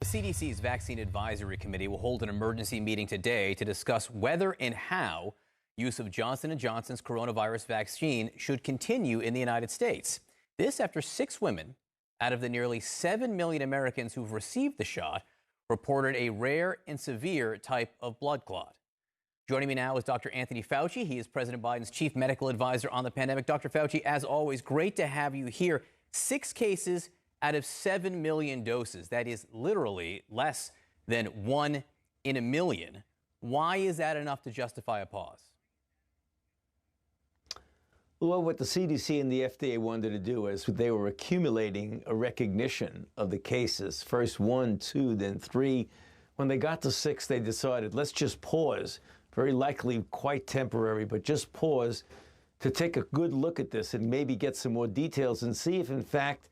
CDC's Vaccine Advisory Committee will hold an emergency meeting today to discuss whether and how use of Johnson & Johnson's coronavirus vaccine should continue in the United States. This after 6 women out of the nearly 7 million Americans who've received the shot reported a rare and severe type of blood clot. Joining me now is Dr. Anthony Fauci. He is President Biden's chief medical advisor on the pandemic. Dr. Fauci, as always, great to have you here. 6 cases out of 7 million doses. That is literally less than 1 in a million. Why is that enough to justify a pause? Well, what the CDC and the FDA wanted to do is they were accumulating a recognition of the cases. First 1, 2, then 3. When they got to 6, they decided, let's just pause. Very likely quite temporary, but just pause to take a good look at this and maybe get some more details and see if, in fact,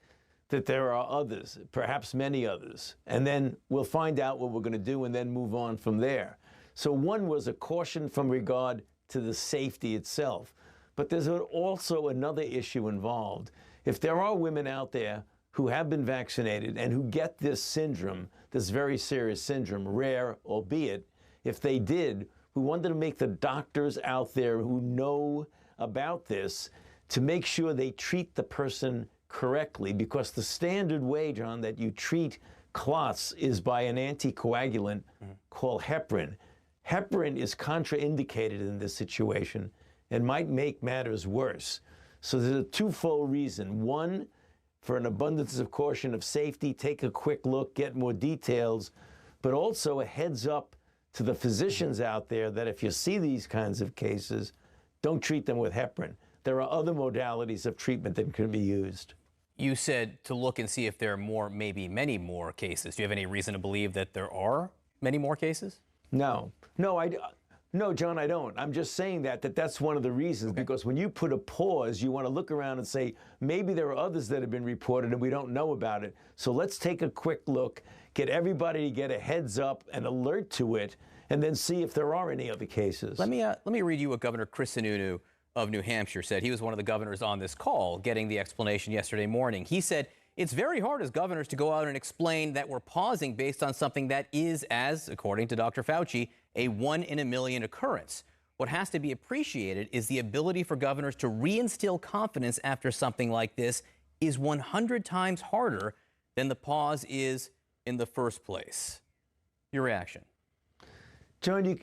that there are others, perhaps many others. And then we'll find out what we're going to do and then move on from there. So one was a caution from regard to the safety itself. But there's also another issue involved. If there are women out there who have been vaccinated and who get this syndrome, this very serious syndrome, rare albeit, if they did, we wanted to make the doctors out there who know about this to make sure they treat the person correctly, because the standard way, John, that you treat clots is by an anticoagulant called heparin. Heparin is contraindicated in this situation and might make matters worse. So there's a twofold reason. One, for an abundance of caution of safety, take a quick look, get more details, but also a heads up to the physicians out there that if you see these kinds of cases, don't treat them with heparin. There are other modalities of treatment that can be used. You said to look and see if there are more, maybe many more cases. Do you have any reason to believe that there are many more cases? No, John, I don't. I'm just saying that's one of the reasons, because when you put a pause, you want to look around and say, maybe there are others that have been reported and we don't know about it. So let's take a quick look, get everybody to get a heads up and alert to it, and then see if there are any other cases. Let me read you what Governor Chris Sununu of New Hampshire said. He was one of the governors on this call getting the explanation yesterday morning. He said, it's very hard as governors to go out and explain that we're pausing based on something that is, as according to Dr. Fauci, a 1 in a million occurrence. What has to be appreciated is the ability for governors to reinstill confidence after something like this is 100 times harder than the pause is in the first place. Your reaction? John, you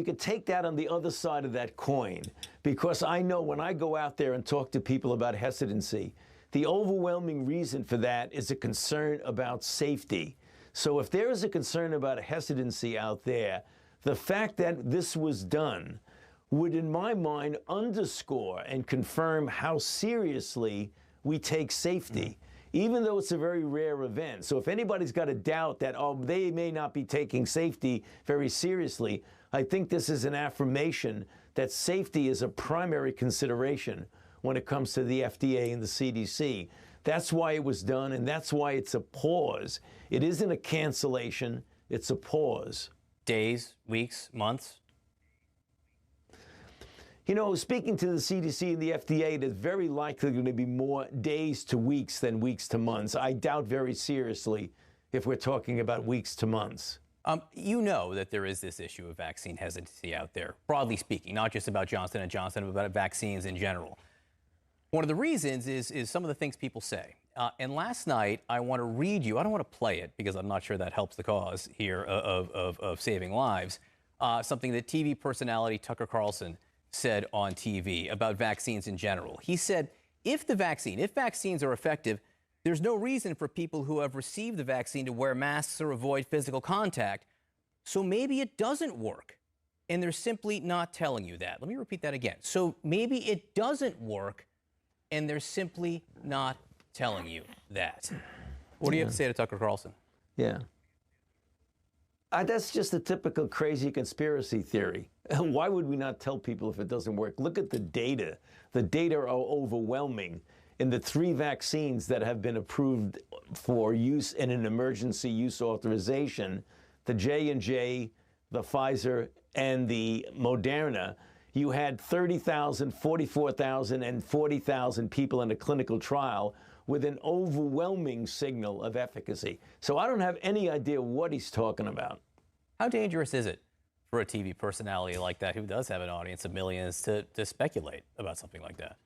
can take that on the other side of that coin, because I know when I go out there and talk to people about hesitancy, the overwhelming reason for that is a concern about safety. So if there is a concern about a hesitancy out there, the fact that this was done would, in my mind, underscore and confirm how seriously we take safety, even though it's a very rare event. So if anybody's got a doubt that, they may not be taking safety very seriously, I think this is an affirmation that safety is a primary consideration when it comes to the FDA and the CDC. That's why it was done, and that's why it's a pause. It isn't a cancellation, it's a pause. Days, weeks, months? You know, speaking to the CDC and the FDA, it is very likely going to be more days to weeks than weeks to months. I doubt very seriously if we're talking about weeks to months. You know that there is this issue of vaccine hesitancy out there, broadly speaking, not just about Johnson & Johnson, but about vaccines in general. One of the reasons is some of the things people say. And last night, I want to read you, I don't want to play it because I'm not sure that helps the cause here of saving lives, something that TV personality Tucker Carlson said on TV about vaccines in general. He said, if vaccines are effective, there's no reason for people who have received the vaccine to wear masks or avoid physical contact. So maybe it doesn't work. And they're simply not telling you that. Let me repeat that again. So maybe it doesn't work, and they're simply not telling you that. What do you have to say to Tucker Carlson? Yeah. That's just a typical crazy conspiracy theory. Why would we not tell people if it doesn't work? Look at the data. The data are overwhelming. In the 3 vaccines that have been approved for use in an emergency use authorization, the J&J, the Pfizer, and the Moderna, you had 30,000, 44,000, and 40,000 people in a clinical trial, with an overwhelming signal of efficacy. So I don't have any idea what he's talking about. How dangerous is it for a TV personality like that, who does have an audience of millions, to speculate about something like that?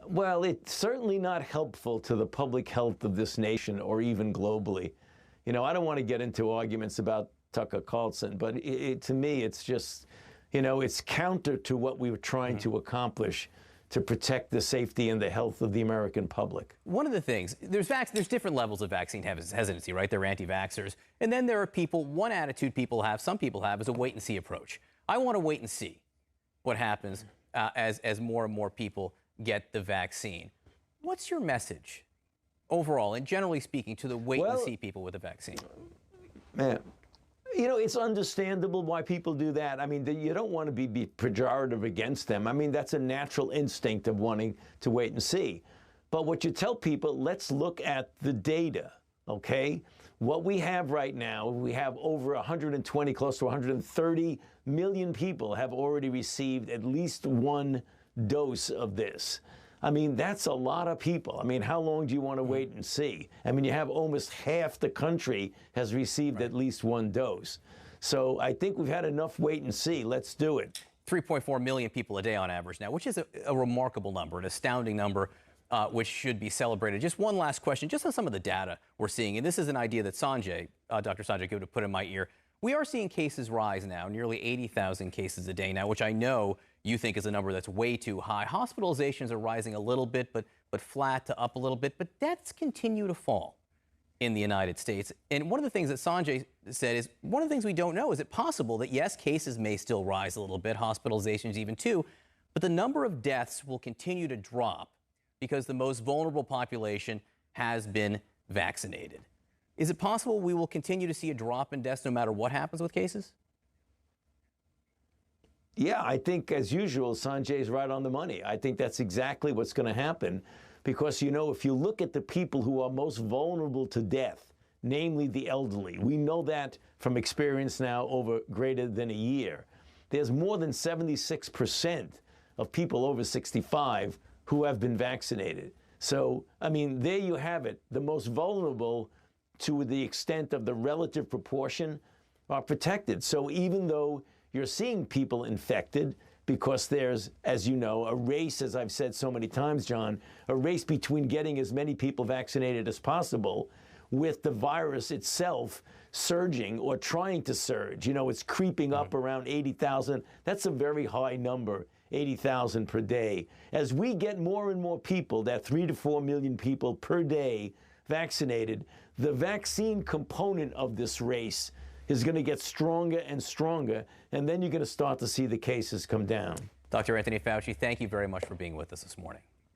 Well, it's certainly not helpful to the public health of this nation or even globally. You know, I don't want to get into arguments about Tucker Carlson, but to me, it's just, you know, it's counter to what we were trying to accomplish to protect the safety and the health of the American public. One of the things, there's different levels of vaccine hesitancy, right? There are anti-vaxxers. And then there are people, one attitude some people have is a wait and see approach. I want to wait and see what happens as more and more people get the vaccine. What's your message overall and generally speaking to the wait and see people with the vaccine? Man, you know, it's understandable why people do that. I mean, you don't want to be pejorative against them. I mean, that's a natural instinct of wanting to wait and see. But what you tell people, let's look at the data, okay? What we have right now, we have over 120, close to 130 million people have already received at least one dose of this. I mean, that's a lot of people. I mean, how long do you want to wait and see? I mean, you have almost half the country has received at least one dose. So I think we've had enough wait and see. Let's do it. 3.4 million people a day on average now, which is a remarkable number, an astounding number, which should be celebrated. Just one last question, just on some of the data we're seeing, and this is an idea that Sanjay, Dr. Sanjay Gupta put in my ear. We are seeing cases rise now, nearly 80,000 cases a day now, which I know you think is a number that's way too high. Hospitalizations are rising a little bit, but flat to up a little bit. But deaths continue to fall in the United States. And one of the things that Sanjay said is, one of the things we don't know, is it possible that, yes, cases may still rise a little bit, hospitalizations even too, but the number of deaths will continue to drop because the most vulnerable population has been vaccinated. Is it possible we will continue to see a drop in deaths no matter what happens with cases? Yeah, I think, as usual, Sanjay's right on the money. I think that's exactly what's going to happen because, you know, if you look at the people who are most vulnerable to death, namely the elderly, we know that from experience now over greater than a year. There's more than 76% of people over 65 who have been vaccinated. So, I mean, there you have it. The most vulnerable, to the extent of the relative proportion, are protected. So even though you're seeing people infected, because there's, as you know, a race, as I've said so many times, John, a race between getting as many people vaccinated as possible with the virus itself surging or trying to surge. You know, it's creeping up around 80,000. That's a very high number, 80,000 per day. As we get more and more people, that 3 to 4 million people per day vaccinated, the vaccine component of this race is going to get stronger and stronger, and then you're going to start to see the cases come down. Dr. Anthony Fauci, thank you very much for being with us this morning.